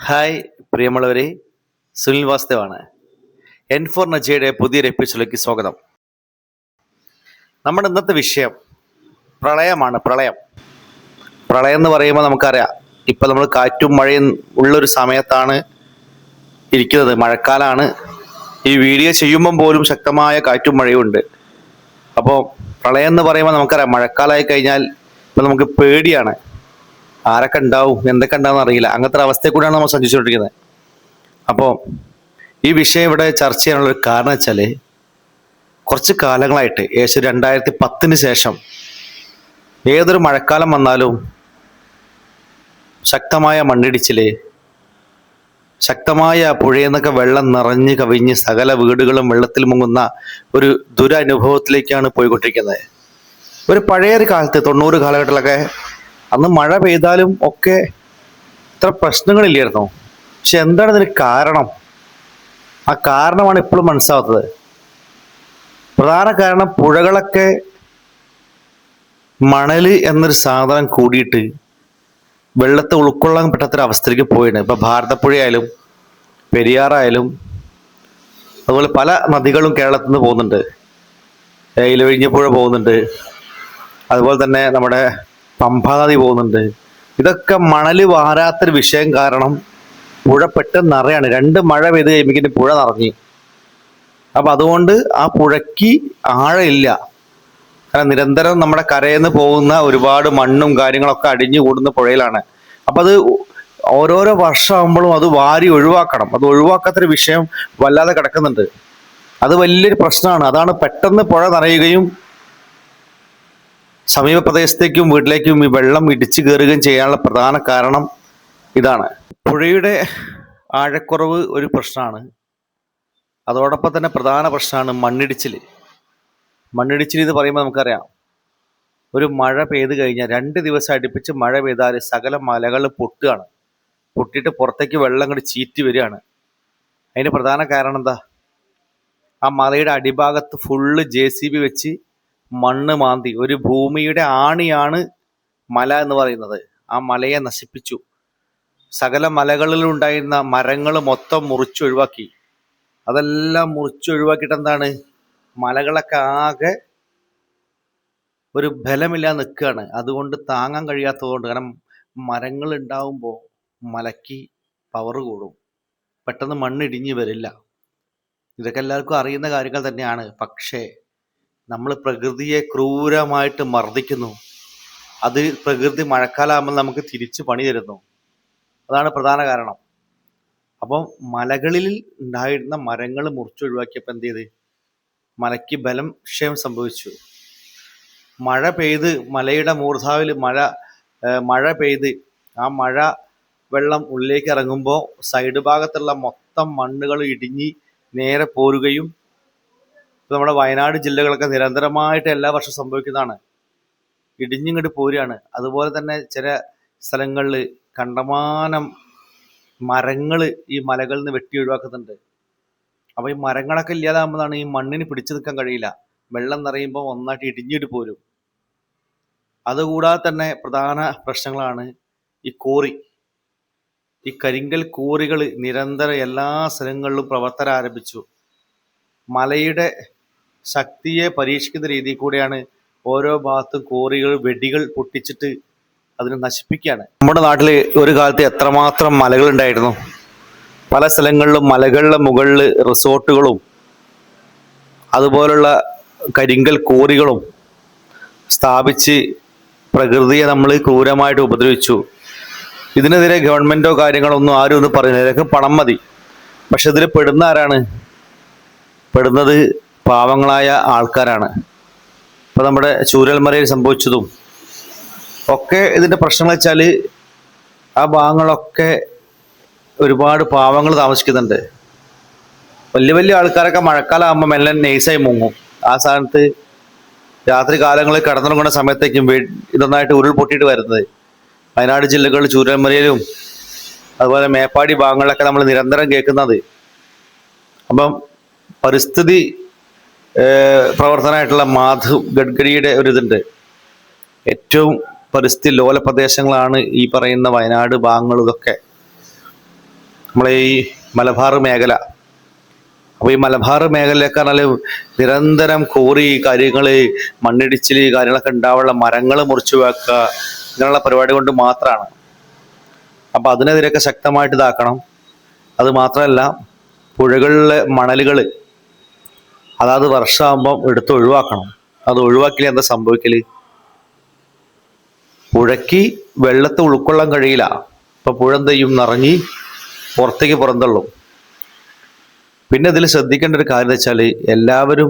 Hi പ്രിയമുള്ളവരെ, Sunil വാസ്തവാണ്. N four നജയുടെ പുതിയൊരു എപ്പിസോഡിലേക്ക് സ്വാഗതം. നമ്മുടെ ഇന്നത്തെ വിഷയം പ്രളയമാണ്. പ്രളയം എന്ന് പറയുമ്പോൾ നമുക്കറിയാം, ഇപ്പം നമ്മൾ കാറ്റും മഴയും ഉള്ളൊരു സമയത്താണ് ഇരിക്കുന്നത്. മഴക്കാലമാണ്. ഈ വീഡിയോ ചെയ്യുമ്പം പോലും ശക്തമായ കാറ്റും മഴയും ഉണ്ട്. അപ്പോൾ പ്രളയം എന്ന് പറയുമ്പോൾ നമുക്കറിയാം, മഴക്കാലമായി കഴിഞ്ഞാൽ ഇപ്പം നമുക്ക് പേടിയാണ്. ആരൊക്കെ ഉണ്ടാവും, എന്തൊക്കെ ഉണ്ടാവും അറിയില്ല. അങ്ങനത്തെ ഒരു അവസ്ഥയിൽ കൂടെയാണ് നമ്മൾ സഞ്ചരിച്ചുകൊണ്ടിരിക്കുന്നത്. അപ്പോൾ ഈ വിഷയം ഇവിടെ ചർച്ച ചെയ്യാനുള്ളൊരു കാരണം വെച്ചാൽ, കുറച്ച് കാലങ്ങളായിട്ട് ഏകദേശം 2010 ശേഷം ഏതൊരു മഴക്കാലം വന്നാലും ശക്തമായ മണ്ണിടിച്ചിൽ, ശക്തമായ പുഴയിൽ നിന്നൊക്കെ വെള്ളം നിറഞ്ഞ് കവിഞ്ഞ് സകല വീടുകളും വെള്ളത്തിൽ മുങ്ങുന്ന ഒരു ദുരനുഭവത്തിലേക്കാണ് പോയിക്കൊണ്ടിരിക്കുന്നത്. ഒരു പഴയൊരു കാലത്ത് 90 കാലഘട്ടത്തിലൊക്കെ അന്ന് മഴ പെയ്താലും ഒക്കെ ഇത്ര പ്രശ്നങ്ങളില്ലായിരുന്നു. പക്ഷെ എന്താണ് ഇതിന് കാരണം? ആ കാരണമാണ് ഇപ്പോഴും മനസ്സിലാവാത്തത്. പ്രധാന കാരണം, പുഴകളൊക്കെ മണല് എന്നൊരു സാധനം കൂടിയിട്ട് വെള്ളത്തെ ഉൾക്കൊള്ളാൻ പറ്റാത്തൊരു അവസ്ഥയിലേക്ക് പോയിട്ടുണ്ട്. ഇപ്പൊ ഭാരതപ്പുഴയായാലും പെരിയാറായാലും അതുപോലെ പല നദികളും കേരളത്തിൽ നിന്ന് പോകുന്നുണ്ട്. ഇലവിഴിഞ്ഞപ്പുഴ പോകുന്നുണ്ട്, അതുപോലെ തന്നെ നമ്മുടെ പമ്പാ നദി പോകുന്നുണ്ട്. ഇതൊക്കെ മണല് വാരാത്തൊരു വിഷയം കാരണം പുഴ പെട്ടെന്ന് നിറയാണ്. 2 മഴ പെയ്ത് കഴിയുമ്പോൾ പുഴ നിറഞ്ഞു. അപ്പം അതുകൊണ്ട് ആ പുഴയ്ക്ക് ആഴമില്ല. കാരണം നിരന്തരം നമ്മുടെ കരയിൽ നിന്ന് പോകുന്ന ഒരുപാട് മണ്ണും കാര്യങ്ങളൊക്കെ അടിഞ്ഞു കൂടുന്ന പുഴയിലാണ്. അപ്പം അത് ഓരോരോ വർഷമാകുമ്പോഴും അത് വാരി ഒഴിവാക്കണം. അത് ഒഴിവാക്കാത്തൊരു വിഷയം വല്ലാതെ കിടക്കുന്നുണ്ട്. അത് വലിയൊരു പ്രശ്നമാണ്. അതാണ് പെട്ടെന്ന് പുഴ നിറയുകയും സമീപ പ്രദേശത്തേക്കും വീട്ടിലേക്കും ഈ വെള്ളം ഇടിച്ചു കയറുകയും ചെയ്യാനുള്ള പ്രധാന കാരണം ഇതാണ്. പുഴയുടെ ആഴക്കുറവ് ഒരു പ്രശ്നമാണ്. അതോടൊപ്പം തന്നെ പ്രധാന പ്രശ്നമാണ് മണ്ണിടിച്ചിൽ. മണ്ണിടിച്ചിൽ എന്ന് പറയുമ്പോൾ നമുക്കറിയാം, ഒരു മഴ പെയ്ത് കഴിഞ്ഞാൽ 2 ദിവസം അടുപ്പിച്ച് മഴ പെയ്താൽ സകല മലകൾ പൊട്ടുകയാണ്. പൊട്ടിയിട്ട് പുറത്തേക്ക് വെള്ളം അങ്ങോട്ട് ചീറ്റി വരികയാണ്. അതിന് പ്രധാന കാരണം എന്താ? ആ മലയുടെ അടിഭാഗത്ത് ഫുള്ള് JCB വെച്ച് മണ്ണ് മാന്തി. ഒരു ഭൂമിയുടെ ആണിയാണ് മല എന്ന് പറയുന്നത്. ആ മലയെ നശിപ്പിച്ചു. സകല മലകളിലുണ്ടായിരുന്ന മരങ്ങൾ മൊത്തം മുറിച്ചൊഴിവാക്കി. അതെല്ലാം മുറിച്ചൊഴിവാക്കിയിട്ട് എന്താണ്, മലകളൊക്കെ ആകെ ഒരു ബലമില്ലാതെ നിൽക്കുകയാണ്. അതുകൊണ്ട് താങ്ങാൻ കഴിയാത്തതുകൊണ്ട്, കാരണം മരങ്ങൾ ഉണ്ടാവുമ്പോൾ മലയ്ക്ക് പവർ കൂടും, പെട്ടെന്ന് മണ്ണിടിഞ്ഞ് വരില്ല. ഇതൊക്കെ എല്ലാവർക്കും അറിയുന്ന കാര്യങ്ങൾ തന്നെയാണ്. പക്ഷേ നമ്മൾ പ്രകൃതിയെ ക്രൂരമായിട്ട് മർദ്ദിക്കുന്നു. അത് പ്രകൃതി മഴക്കാലമാകുമ്പോൾ നമുക്ക് തിരിച്ചു പണി തരുന്നു. അതാണ് പ്രധാന കാരണം. അപ്പം മലകളിൽ ഉണ്ടായിരുന്ന മരങ്ങൾ മുറിച്ചൊഴിവാക്കിയപ്പോൾ എന്ത് ചെയ്ത്, മലയ്ക്ക് ബലം ക്ഷയം സംഭവിച്ചു. മഴ പെയ്ത് മലയുടെ മൂർധാവിൽ മഴ പെയ്ത് ആ മഴ വെള്ളം ഉള്ളിലേക്ക് ഇറങ്ങുമ്പോൾ സൈഡ് ഭാഗത്തുള്ള മൊത്തം മണ്ണുകൾ ഇടിഞ്ഞ് നേരെ പോരുകയും, നമ്മുടെ വയനാട് ജില്ലകളൊക്കെ നിരന്തരമായിട്ട് എല്ലാ വർഷവും സംഭവിക്കുന്നതാണ്. ഇടിഞ്ഞിങ്ങോട്ട് പോരുകയാണ്. അതുപോലെ തന്നെ ചില സ്ഥലങ്ങളിൽ കണ്ടമാനം മരങ്ങൾ ഈ മലകളിൽ നിന്ന് വെട്ടി ഒഴിവാക്കുന്നുണ്ട്. അപ്പോൾ ഈ മരങ്ങളൊക്കെ ഇല്ലാതാകുമ്പോഴാണ് ഈ മണ്ണിന് പിടിച്ചു നിൽക്കാൻ കഴിയില്ല. വെള്ളം നിറയുമ്പോൾ ഒന്നായിട്ട് ഇടിഞ്ഞിട്ട് പോരും. അതുകൂടാതെ തന്നെ പ്രധാന പ്രശ്നങ്ങളാണ് ഈ കോറി. ഈ കരിങ്കൽ കോറികൾ നിരന്തരം എല്ലാ സ്ഥലങ്ങളിലും പ്രവർത്തനം ആരംഭിച്ചു. മലയുടെ ശക്തിയെ പരീക്ഷിക്കുന്ന രീതിയിൽ കൂടെയാണ് ഓരോ ഭാഗത്തും കോറികൾ, വെടികൾ പൊട്ടിച്ചിട്ട് അതിനെ നശിപ്പിക്കുകയാണ്. നമ്മുടെ നാട്ടിൽ ഒരു കാലത്ത് എത്രമാത്രം മലകൾ ഉണ്ടായിരുന്നു. പല സ്ഥലങ്ങളിലും മലകളുടെ മുകളിൽ റിസോർട്ടുകളും അതുപോലുള്ള കരിങ്കൽ കോറികളും സ്ഥാപിച്ച് പ്രകൃതിയെ നമ്മൾ ക്രൂരമായിട്ട് ഉപദ്രവിച്ചു. ഇതിനെതിരെ ഗവൺമെന്റോ കാര്യങ്ങളൊന്നും ആരും ഒന്നും പറയുന്നില്ല. ഇതൊക്കെ പണം മതി. പക്ഷെ ഇതിൽ പെടുന്ന ആരാണ്? പെടുന്നത് പാവങ്ങളായ ആൾക്കാരാണ്. ഇപ്പൊ നമ്മുടെ ചൂരൽമലയിൽ സംഭവിച്ചതും ഒക്കെ ഇതിന്റെ പ്രശ്നങ്ങൾ വെച്ചാൽ, ആ ഭാഗങ്ങളൊക്കെ ഒരുപാട് പാവങ്ങൾ താമസിക്കുന്നുണ്ട്. വലിയ വലിയ ആൾക്കാരൊക്കെ മഴക്കാലമാകുമ്പോൾ മെല്ലെ നൈസായി മുങ്ങും. ആ സ്ഥാനത്ത് രാത്രി കാലങ്ങളിൽ കടന്നുറങ്ങുന്ന സമയത്തേക്കും ഇതൊന്നായിട്ട് ഉരുൾപൊട്ടിയിട്ട് വരുന്നത്. വയനാട് ജില്ലകളിൽ ചൂരൽമലയിലും അതുപോലെ മേപ്പാടി ഭാഗങ്ങളിലൊക്കെ നമ്മൾ നിരന്തരം കേൾക്കുന്നത്. അപ്പം പരിസ്ഥിതി പ്രവർത്തനമായിട്ടുള്ള മാധവ് ഗഡ്കരിയുടെ ഒരിതുണ്ട്. ഏറ്റവും പരിസ്ഥിതി ലോല പ്രദേശങ്ങളാണ് ഈ പറയുന്ന വയനാട് ഭാഗങ്ങൾ. ഇതൊക്കെ നമ്മളെ ഈ മലബാർ മേഖല. അപ്പോൾ ഈ മലബാർ മേഖലയിലൊക്കെ പറഞ്ഞാൽ നിരന്തരം കോറി കാര്യങ്ങൾ, മണ്ണിടിച്ചിൽ കാര്യങ്ങളൊക്കെ ഉണ്ടാവാനുള്ള മരങ്ങൾ മുറിച്ചു വെക്കുക, ഇങ്ങനെയുള്ള പരിപാടി കൊണ്ട് മാത്രമാണ്. അപ്പം അതിനെതിരെയൊക്കെ ശക്തമായിട്ട് ഇതാക്കണം. അത് മാത്രമല്ല, പുഴകളിലെ മണലുകൾ അതാത് വർഷമാകുമ്പം എടുത്ത് ഒഴിവാക്കണം. അത് ഒഴിവാക്കിയാൽ എന്താ സംഭവിക്കല്? പുഴയ്ക്ക് വെള്ളത്തെ ഉൾക്കൊള്ളാൻ കഴിയില്ല. ഇപ്പം പുഴ എന്ത് ചെയ്യും? നിറഞ്ഞ് പുറത്തേക്ക് പുറന്തള്ളും. പിന്നെ ഇതിൽ ശ്രദ്ധിക്കേണ്ട ഒരു കാര്യം എന്ന് വെച്ചാൽ, എല്ലാവരും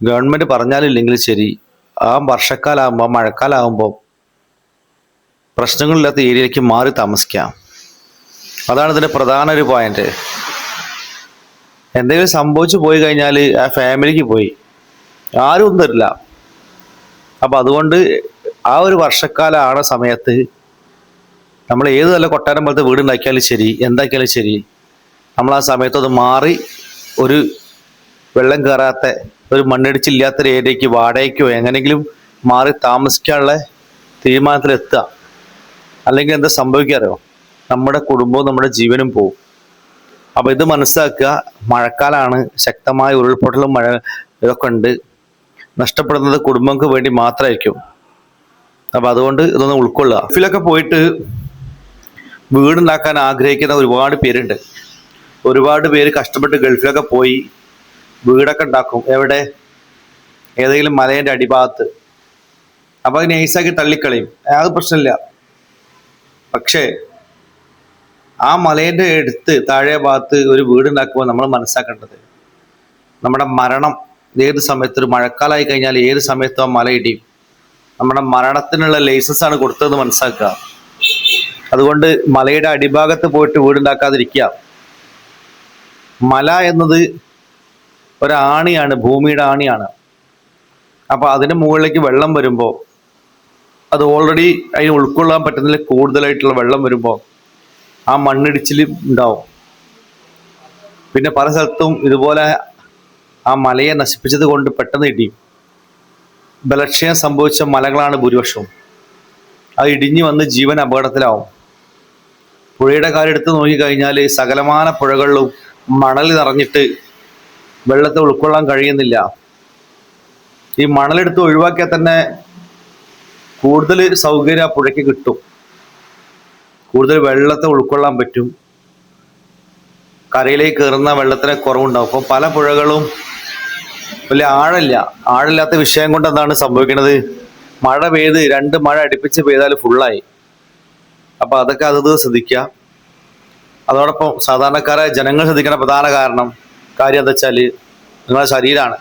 ഗവൺമെൻറ് പറഞ്ഞാലില്ലെങ്കിൽ ശരി, ആ വർഷക്കാലാകുമ്പോൾ മഴക്കാലാകുമ്പോൾ പ്രശ്നങ്ങളില്ലാത്ത ഏരിയയിലേക്ക് മാറി താമസിക്കാം. അതാണ് ഇതിൻ്റെ പ്രധാന ഒരു പോയിന്റ്. എന്തെങ്കിലും സംഭവിച്ചു പോയി കഴിഞ്ഞാൽ ആ ഫാമിലിക്ക് പോയി, ആരും ഒന്നും തരില്ല. അപ്പം അതുകൊണ്ട് ആ ഒരു വർഷക്കാലമാണ് സമയത്ത് നമ്മൾ ഏത് നല്ല കൊട്ടാരം പോലത്തെ വീടുണ്ടാക്കിയാലും ശരി, എന്താക്കിയാലും ശരി, നമ്മൾ ആ സമയത്ത് അത് മാറി ഒരു വെള്ളം കയറാത്ത, ഒരു മണ്ണിടിച്ചില്ലാത്തൊരു ഏരിയയ്ക്ക് വാടകയ്ക്കോ എങ്ങനെയെങ്കിലും മാറി താമസിക്കാനുള്ള തീരുമാനത്തിലെത്തുക. അല്ലെങ്കിൽ എന്താ സംഭവിക്കാറോ? നമ്മുടെ കുടുംബവും നമ്മുടെ ജീവനും പോവും. അപ്പോൾ ഇത് മനസ്സിലാക്കുക. മഴക്കാലമാണ്, ശക്തമായ ഉരുൾപൊട്ടലും മഴ ഇതൊക്കെ ഉണ്ട്. നഷ്ടപ്പെടുന്നത് കുടുംബങ്ങൾക്ക് വേണ്ടി മാത്രമായിരിക്കും. അപ്പം അതുകൊണ്ട് ഇതൊന്ന് ഉൾക്കൊള്ളുക. ഗൾഫിലൊക്കെ പോയിട്ട് വീടുണ്ടാക്കാൻ ആഗ്രഹിക്കുന്ന ഒരുപാട് പേരുണ്ട്. ഒരുപാട് പേര് കഷ്ടപ്പെട്ട് ഗൾഫിലൊക്കെ പോയി വീടൊക്കെ ഉണ്ടാക്കും. എവിടെ? ഏതെങ്കിലും മലേൻ്റെ അടിഭാഗത്ത്. അപ്പം അത് നൈസാക്കി തള്ളിക്കളയും, അത് പ്രശ്നമില്ല. പക്ഷേ ആ മലേൻ്റെ അടുത്ത് താഴെ ഭാഗത്ത് ഒരു വീടുണ്ടാക്കുമ്പോൾ നമ്മൾ മനസ്സിലാക്കേണ്ടത്, നമ്മുടെ മരണം ഏത് സമയത്ത്, ഒരു മഴക്കാലമായി കഴിഞ്ഞാൽ ഏത് സമയത്തും ആ മല ഇടിയും. നമ്മുടെ മരണത്തിനുള്ള ലൈസൻസ് ആണ് കൊടുത്തതെന്ന് മനസ്സിലാക്കുക. അതുകൊണ്ട് മലയുടെ അടിഭാഗത്ത് പോയിട്ട് വീടുണ്ടാക്കാതിരിക്കുക. മല എന്നത് ഒരാണിയാണ്, ഭൂമിയുടെ ആണിയാണ്. അപ്പോൾ അതിന് മുകളിലേക്ക് വെള്ളം വരുമ്പോൾ, അത് ഓൾറെഡി അതിന് ഉൾക്കൊള്ളാൻ പറ്റുന്നതിൽ കൂടുതലായിട്ടുള്ള വെള്ളം വരുമ്പോൾ ആ മണ്ണിടിച്ചിൽ ഉണ്ടാവും. പിന്നെ പല സ്ഥലത്തും ഇതുപോലെ ആ മലയെ നശിപ്പിച്ചത് കൊണ്ട് പെട്ടെന്ന് ഇടിയും. ബലക്ഷയം സംഭവിച്ച മലകളാണ് ഭൂരിപക്ഷവും. അത് ഇടിഞ്ഞു വന്ന് ജീവൻ അപകടത്തിലാവും. പുഴയുടെ കാര്യം എടുത്ത് നോക്കിക്കഴിഞ്ഞാൽ സകലമാന പുഴകളിലും മണൽ നിറഞ്ഞിട്ട് വെള്ളത്തെ ഉൾക്കൊള്ളാൻ കഴിയുന്നില്ല. ഈ മണലെടുത്ത് ഒഴിവാക്കിയാൽ തന്നെ കൂടുതൽ സൗകര്യം ആ പുഴയ്ക്ക് കിട്ടും, കൂടുതൽ വെള്ളത്തെ ഉൾക്കൊള്ളാൻ പറ്റും. കരയിലേക്ക് കയറുന്ന വെള്ളത്തിന് കുറവുണ്ടാവും. അപ്പോൾ പല പുഴകളും വലിയ ആഴമില്ലാത്ത വിഷയം കൊണ്ട് എന്താണ് സംഭവിക്കുന്നത്? മഴ പെയ്ത് 2 മഴ അടുപ്പിച്ച് പെയ്താൽ ഫുള്ളായി. അപ്പം അതൊക്കെ അത് ശ്രദ്ധിക്കുക. അതോടൊപ്പം സാധാരണക്കാരായ ജനങ്ങൾ ശ്രദ്ധിക്കേണ്ട പ്രധാന കാര്യം എന്താ വെച്ചാൽ, നിങ്ങളുടെ ശരീരമാണ്.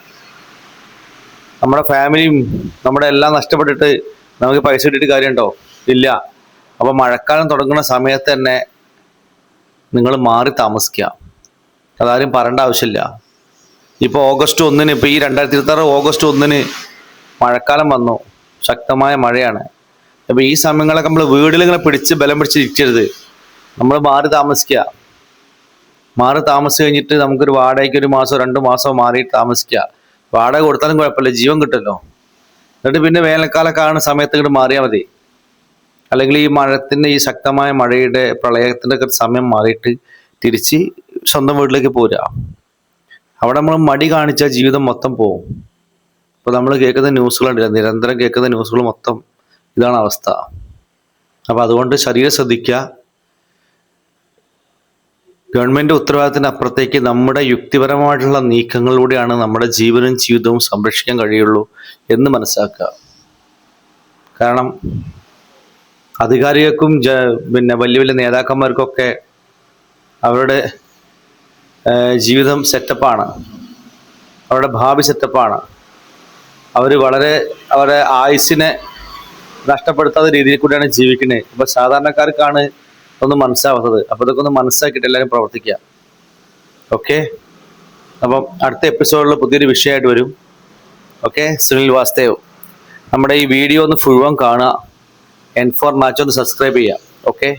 നമ്മുടെ ഫാമിലിയും നമ്മുടെ എല്ലാം നഷ്ടപ്പെട്ടിട്ട് നമുക്ക് പൈസ കിട്ടിയിട്ട് കാര്യമുണ്ടോ? ഇല്ല. അപ്പോൾ മഴക്കാലം തുടങ്ങുന്ന സമയത്ത് തന്നെ നിങ്ങൾ മാറി താമസിക്കുക. അതാരും പറയേണ്ട ആവശ്യമില്ല. ഇപ്പോൾ ഓഗസ്റ്റ് 1-ന്, ഇപ്പോൾ ഈ 2026 ഓഗസ്റ്റ് 1-ന് മഴക്കാലം വന്നു, ശക്തമായ മഴയാണ്. അപ്പോൾ ഈ സമയങ്ങളൊക്കെ നമ്മൾ വീട്ടിലിങ്ങനെ ബലം പിടിച്ച് ഇരിക്കരുത്. നമ്മൾ മാറി താമസിക്കുക. മാറി താമസിച്ച് കഴിഞ്ഞിട്ട് നമുക്കൊരു വാടകയ്ക്ക് 1 മാസമോ 2 മാസമോ മാറി താമസിക്കുക. വാടക കൊടുത്താലും കുഴപ്പമില്ല, ജീവൻ കിട്ടുമല്ലോ. എന്നിട്ട് പിന്നെ വേനൽക്കാലമൊക്കെ ആകുന്ന സമയത്ത് ഇങ്ങോട്ട് മാറിയാൽ മതി. അല്ലെങ്കിൽ ഈ ശക്തമായ മഴയുടെ പ്രളയത്തിൻ്റെ ഒക്കെ സമയം മാറിയിട്ട് തിരിച്ച് സ്വന്തം വീട്ടിലേക്ക് പോരുക. അവിടെ നമ്മൾ മടി കാണിച്ചാൽ ജീവിതം മൊത്തം പോകും. ഇപ്പോൾ നമ്മൾ കേൾക്കുന്ന ന്യൂസുകളുണ്ട്, നിരന്തരം കേൾക്കുന്ന ന്യൂസുകൾ മൊത്തം ഇതാണ് അവസ്ഥ. അപ്പോൾ അതുകൊണ്ട് ശരീരം ശ്രദ്ധിക്കുക. ഗവൺമെൻറ് ഉത്തരവാദിത്തത്തിന് അപ്പുറത്തേക്ക് നമ്മുടെ യുക്തിപരമായിട്ടുള്ള നീക്കങ്ങളിലൂടെയാണ് നമ്മുടെ ജീവനും ജീവിതവും സംരക്ഷിക്കാൻ കഴിയുള്ളൂ എന്ന് മനസ്സിലാക്കുക. കാരണം അധികാരികൾക്കും പിന്നെ വലിയ വലിയ നേതാക്കന്മാർക്കൊക്കെ അവരുടെ ജീവിതം സെറ്റപ്പാണ്, അവരുടെ ഭാവി സെറ്റപ്പാണ്. അവർ വളരെ അവരുടെ ആയുസ്സിനെ നഷ്ടപ്പെടുത്താത്ത രീതിയിൽ കൂടിയാണ് ജീവിക്കുന്നത്. അപ്പോൾ സാധാരണക്കാർക്കാണ് ഒന്നും മനസ്സിലാവാത്തത്. അപ്പോൾ ഇതൊക്കെ ഒന്ന് മനസ്സിലാക്കിയിട്ട് എല്ലാവരും പ്രവർത്തിക്കുക. ഓക്കെ, അപ്പം അടുത്ത എപ്പിസോഡിൽ പുതിയൊരു വിഷയമായിട്ട് വരും. ഓക്കെ, സുനിൽ വാസ്തേവ്. നമ്മുടെ ഈ വീഡിയോ ഒന്ന് ഫുൾവൻ കാണുക. N4 Nacho ഒന്ന് സബ്സ്ക്രൈബ് ചെയ്യുക. ഓക്കെ.